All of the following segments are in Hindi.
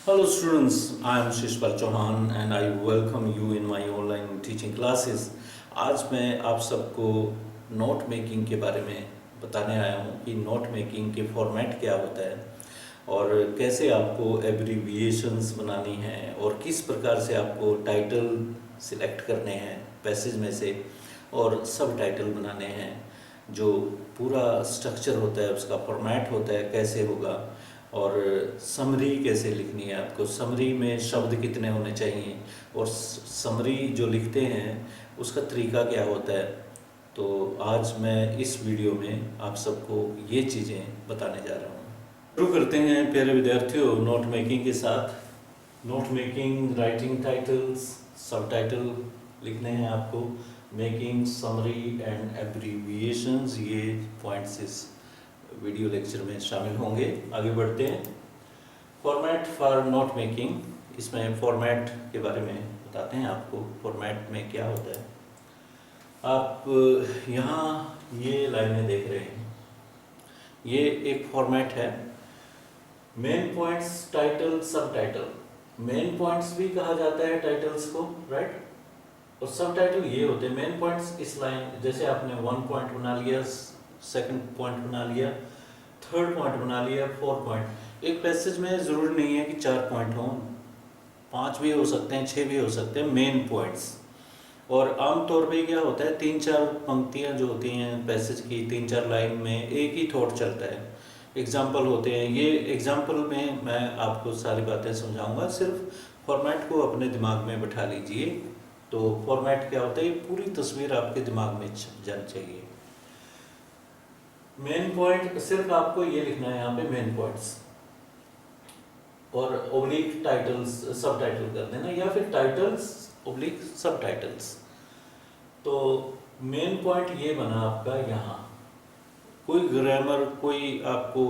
Hello students, I am Shishpal Chauhan and I welcome you in my online teaching classes. आज मैं आप सबको नोट मेकिंग के बारे में बताने आया हूँ कि नोट मेकिंग के फॉर्मेट क्या होता है और कैसे आपको एब्रीविएशंस बनानी है और किस प्रकार से आपको टाइटल सिलेक्ट करने हैं पैसेज में से और सब टाइटल बनाने हैं। जो पूरा स्ट्रक्चर होता है उसका फॉर्मेट होता है कैसे होगा और समरी कैसे लिखनी है आपको, समरी में शब्द कितने होने चाहिए और समरी जो लिखते हैं उसका तरीका क्या होता है। तो आज मैं इस वीडियो में आप सबको ये चीज़ें बताने जा रहा हूँ। शुरू करते हैं प्यारे विद्यार्थियों नोट मेकिंग के साथ। नोट मेकिंग, राइटिंग टाइटल्स, सब टाइटल लिखने हैं आपको, मेकिंग समरी एंड एब्रीविएशंस, ये पॉइंट्स इस वीडियो लेक्चर में शामिल होंगे। आगे बढ़ते हैं। फॉर्मेट फॉर नोट मेकिंग, इसमें फॉर्मेट के बारे में बताते हैं आपको, फॉर्मेट में क्या होता है। आप यहाँ ये लाइनें देख रहे हैं, ये एक फॉर्मेट है। मेन पॉइंट्स, टाइटल, सब टाइटल। मेन पॉइंट्स भी कहा जाता है टाइटल्स को, राइट, और सब टाइटल ये होते हैं। मेन पॉइंट्स इस लाइन, जैसे आपने 1 पॉइंट बना लिया, सेकंड पॉइंट बना लिया, थर्ड पॉइंट बना लिया, 4 पॉइंट। एक पैसेज में ज़रूरी नहीं है कि 4 पॉइंट हों, 5 भी हो सकते हैं, 6 भी हो सकते हैं, मेन पॉइंट्स। और आमतौर पे क्या होता है, 3-4 पंक्तियां जो होती हैं पैसेज की, 3-4 लाइन में एक ही थॉट चलता है। एग्जाम्पल होते हैं, ये एग्जाम्पल में मैं आपको सारी बातें समझाऊंगा, सिर्फ फॉर्मेट को अपने दिमाग में बैठा लीजिए। तो फॉर्मेट क्या होता है, पूरी तस्वीर आपके दिमाग में छप जानी चाहिए। मेन पॉइंट सिर्फ आपको ये लिखना है यहाँ पे, मेन पॉइंट्स, और ओब्लिक टाइटल्स सब टाइटल कर देना, या फिर टाइटल्स ओब्लिक सब टाइटल्स। तो मेन पॉइंट ये बना आपका यहाँ। कोई ग्रामर, कोई आपको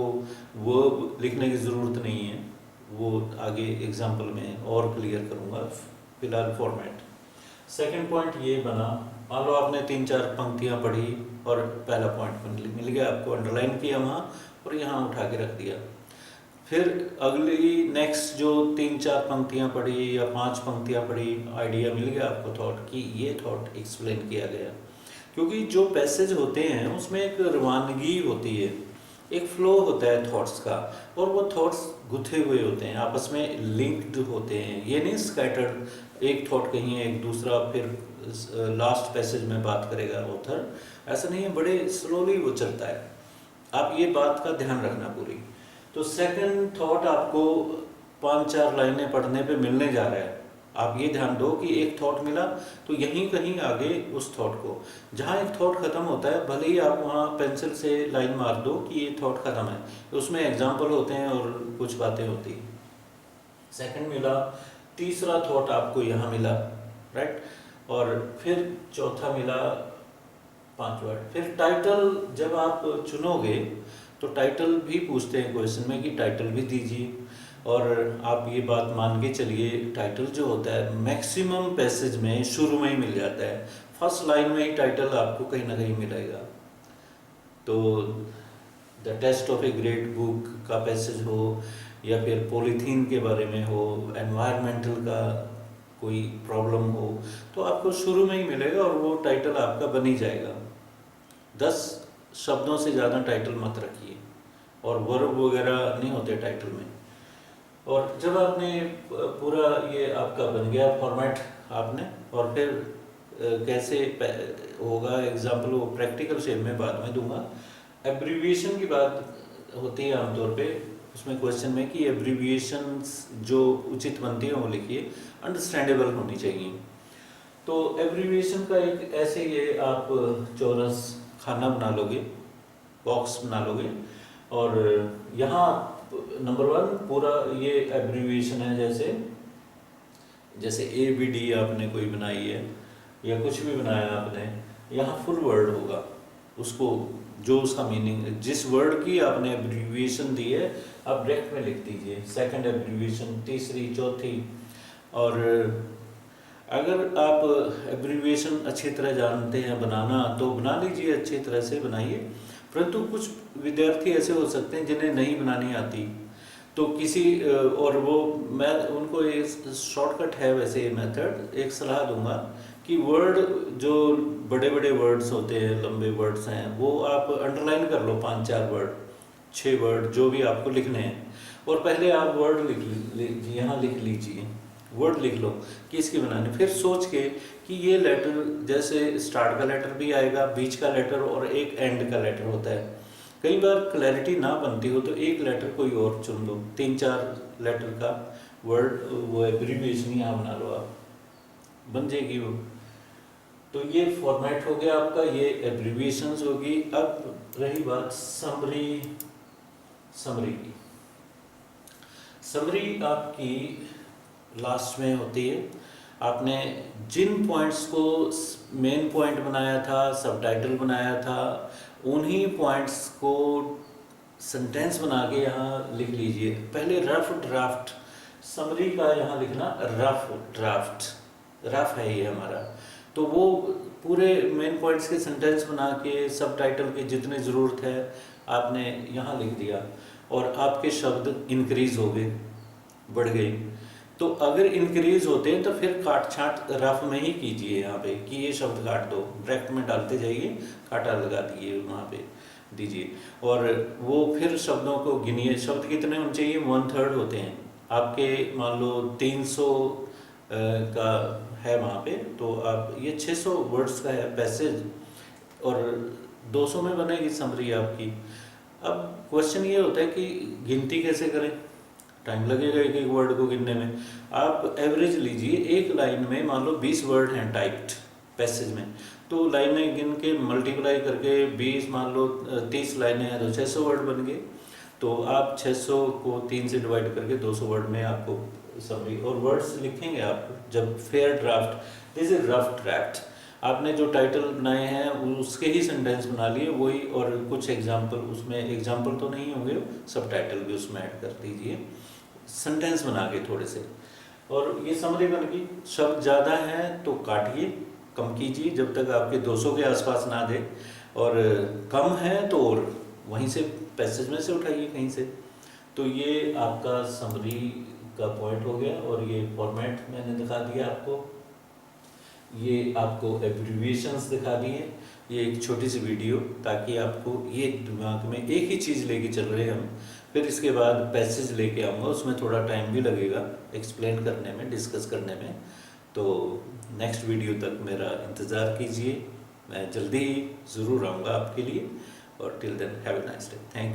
वर्ब लिखने की ज़रूरत नहीं है, वो आगे एग्जाम्पल में और क्लियर करूँगा। फिलहाल फॉर्मेट। सेकंड पॉइंट ये बना, मान लो आपने 3-4 पंक्तियाँ पढ़ी और पहला पॉइंट मिल गया आपको, अंडरलाइन किया वहाँ और यहाँ उठा के रख दिया। फिर अगली नेक्स्ट जो 3-4 पंक्तियाँ पढ़ी या 5 पंक्तियाँ पढ़ी, आइडिया मिल गया आपको, थॉट कि ये थॉट एक्सप्लेन किया गया। क्योंकि जो पैसेज होते हैं उसमें एक रवानगी होती है, एक फ्लो होता है थॉट्स का, और वो थॉट्स गुथे हुए होते हैं, आपस में लिंक्ड होते हैं। ये नहीं स्कैटर्ड, एक थॉट कहीं है, एक दूसरा फिर लास्ट पैसेज में बात करेगा ऑथर, ऐसा नहीं है, बड़े स्लोली वो चलता है। आप ये बात का ध्यान रखना पूरी। तो सेकंड थॉट आपको 5-4 लाइनें पढ़ने पे मिलने जा रहा है, आप ये ध्यान दो कि एक थॉट मिला तो यहीं कहीं आगे उस थॉट को, जहाँ एक थॉट खत्म होता है, भले ही आप वहाँ पेंसिल से लाइन मार दो कि ये थॉट खत्म है, उसमें एग्जाम्पल होते हैं और कुछ बातें होती हैं। सेकंड मिला, तीसरा थॉट आपको यहाँ मिला, राइट, और फिर चौथा मिला, 5वां। फिर टाइटल जब आप चुनोगे तो टाइटल भी पूछते हैं क्वेश्चन में कि टाइटल भी दीजिए, और आप ये बात मान के चलिए, टाइटल जो होता है मैक्सिमम पैसेज में शुरू में ही मिल जाता है, फर्स्ट लाइन में ही टाइटल आपको कहीं ना कहीं मिलेगा। तो the test of a great book का पैसेज हो, या फिर पॉलीथीन के बारे में हो, एनवायरमेंटल का कोई प्रॉब्लम हो, तो आपको शुरू में ही मिलेगा और वो टाइटल आपका बन ही जाएगा। 10 शब्दों से ज़्यादा टाइटल मत रखिए, और वर्ब वगैरह नहीं होते टाइटल में। और जब आपने पूरा ये आपका बन गया फॉर्मेट आपने, और फिर कैसे होगा एग्जाम्पल, वो प्रैक्टिकल शेप में बाद में दूंगा। एब्रीविएशन की बात होती है आमतौर पे उसमें क्वेश्चन में कि एब्रीविएशंस जो उचित बनती है वो लिखिए, अंडरस्टैंडेबल होनी चाहिए। तो एब्रीविएशन का एक ऐसे ये आप चौरस खाना बना लोगे, बॉक्स बना लोगे, और यहाँ नंबर 1 पूरा ये एब्रीविएशन है, जैसे ABD आपने कोई बनाई है या कुछ भी बनाया आपने, यहाँ फुल वर्ड होगा, उसको जो उसका मीनिंग, जिस वर्ड की आपने एब्रीविएशन दी है आप डायरेक्ट में लिख दीजिए, सेकंड एब्रीविएशन, तीसरी, चौथी। और अगर आप एब्रीविएशन अच्छी तरह जानते हैं बनाना तो बना लीजिए, अच्छी तरह से बनाइए। परंतु कुछ विद्यार्थी ऐसे हो सकते हैं जिन्हें नहीं बनानी आती, तो किसी और वो मैं उनको एक शॉर्टकट है वैसे ये मेथड, एक सलाह दूंगा कि वर्ड जो बड़े बड़े वर्ड्स होते हैं, लंबे वर्ड्स हैं, वो आप अंडरलाइन कर लो, 5-4 वर्ड, 6 वर्ड जो भी आपको लिखने हैं, और पहले आप वर्ड लीजिए, यहाँ लिख लीजिए, वर्ड लिख लो कि इसकी बनाने, फिर सोच के कि ये लेटर जैसे स्टार्ट का लेटर भी आएगा, बीच का लेटर और एक एंड का लेटर होता है। कई बार क्लैरिटी ना बनती हो तो एक लेटर कोई और चुन लो, 3-4 लेटर का वर्ड, वो एब्रीविएशन यहाँ बना लो, आप बन जाएगी वो। तो ये फॉर्मेट हो गया आपका, ये एब्रीविएशंस होगी। अब रही बात समरी की। समरी आपकी लास्ट में होती है। आपने जिन पॉइंट्स को मेन पॉइंट बनाया था, सब टाइटल बनाया था, उन्हीं पॉइंट्स को सेंटेंस बना के यहाँ लिख लीजिए। पहले रफ ड्राफ्ट, समरी का यहाँ लिखना रफ ड्राफ्ट, रफ है ये हमारा, तो वो पूरे मेन पॉइंट्स के सेंटेंस बना के सब टाइटल की जितनी ज़रूरत है आपने यहाँ लिख दिया, और आपके शब्द इंक्रीज हो गए, बढ़ गए। तो अगर इंक्रीज होते हैं तो फिर काट छाट रफ में ही कीजिए, यहाँ पे कि ये शब्द काट दो, ब्रैकेट में डालते जाइए, काटा लगा दिए वहाँ पे दीजिए, और वो फिर शब्दों को गिनिए। शब्द कितने होने चाहिए? 1/3 होते हैं आपके, मान लो 300 का है वहाँ पे, तो आप ये 600 वर्ड्स का है पैसेज, और 200 में बनेगी समरी आपकी। अब क्वेश्चन ये होता है कि गिनती कैसे करें, टाइम लगेगा एक एक वर्ड को गिनने में। आप एवरेज लीजिए, एक लाइन में मान लो 20 वर्ड हैं टाइप्ड पैसेज में, तो लाइनें गिन के मल्टीप्लाई करके 20, मान लो 30 लाइनें हैं तो 600 वर्ड बन गए। तो आप 600 को 3 से डिवाइड करके 200 वर्ड में आपको समरी, और वर्ड्स लिखेंगे आप जब fair draft, this is rough draft. आपने जो टाइटल बनाए हैं उसके ही सेंटेंस बना लिए वही, और कुछ एग्जाम्पल, उसमें एग्जाम्पल तो नहीं होंगे, सब टाइटल भी उसमें ऐड कर दीजिए, सेंटेंस बना के थोड़े से, और ये समरी बन गई। शब्द ज़्यादा हैं तो काटिए, कम कीजिए जब तक आपके 200 के आसपास ना दे, और कम है तो और वहीं से पैसेज में से उठाइए कहीं से। तो ये आपका समरी का पॉइंट हो गया, और ये फॉर्मेट मैंने दिखा दिया आपको, ये आपको एब्रीविएशंस दिखा दिए। ये एक छोटी सी वीडियो, ताकि आपको ये दिमाग में एक ही चीज़ लेके चल रहे हम, फिर इसके बाद पैसेज लेके आऊँगा, उसमें थोड़ा टाइम भी लगेगा एक्सप्लेन करने में, डिस्कस करने में। तो नेक्स्ट वीडियो तक मेरा इंतज़ार कीजिए, मैं जल्दी ही ज़रूर आऊँगा आपके लिए, और till then have a nice day, thank you.